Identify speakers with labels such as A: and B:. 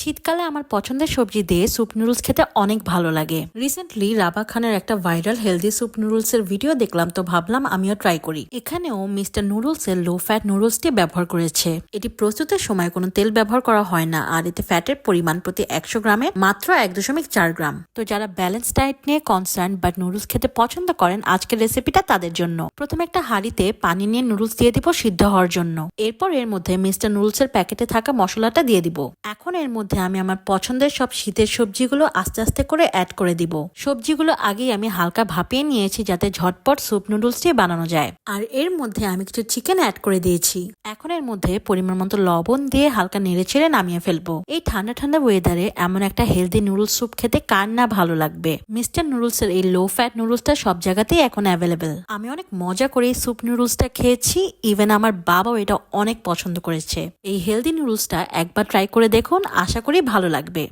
A: শীতকালে আমার পছন্দের সবজি দিয়ে স্যুপ নুডলস খেতে অনেক ভালো লাগে। রিসেন্টলি রাবা খানের একটা ভাইরাল হেলদি স্যুপ নুডলস এর ভিডিও দেখলাম, তো ভাবলাম আমিও ট্রাই করি। এখানেও মিস্টার নুডলস এর লো ফ্যাট নুডলসটি ব্যবহার করেছে। এটি প্রস্তুতের সময় কোনো তেল ব্যবহার করা হয় না, আর এতে ফ্যাটের পরিমাণ প্রতি 100 গ্রামে মাত্র 1.4 গ্রাম। তো যারা ব্যালেন্স ডায়েট নিয়ে কনসার্ন বাট নুডলস খেতে পছন্দ করেন, আজকের রেসিপিটা তাদের জন্য। প্রথমে একটা হাঁড়িতে পানি নিয়ে নুডলস দিয়ে দিব সিদ্ধ হওয়ার জন্য। এরপর এর মধ্যে মিস্টার নুডলস এর প্যাকেটে থাকা মশলাটা দিয়ে দিব। এখন এর মধ্যে আমি আমার পছন্দের সব শীতের সবজিগুলো আস্তে আস্তে করে অ্যাড করে দিব। সবজিগুলো আগেই আমি হালকা ভাপিয়ে নিয়েছি যাতে ঝটপট স্যুপ নুডলসটি বানানো যায়। আর এর মধ্যে আমি কিছু চিকেন অ্যাড করে দিয়েছি। এখন এর মধ্যে পরিমাণ মতো লবণ দিয়ে হালকা নেড়ে ছেড়ে নামিয়ে ফেলবো। এই ঠান্ডা ঠান্ডা ওয়েদারে এমন একটা হেলদি নুডলস স্যুপ খেতে কার না ভালো লাগবে। মিস্টার নুডলস এর এই লো ফ্যাট নুডলসটা সব জায়গাতেই এখন অ্যাভেলেবেল। আমি অনেক মজা করে এই স্যুপ নুডলসটা খেয়েছি, ইভেন আমার বাবাও এটা অনেক পছন্দ করেছে। এই হেলদি নুডলসটা একবার ট্রাই করে দেখুন, আশা করি ভালো লাগবে।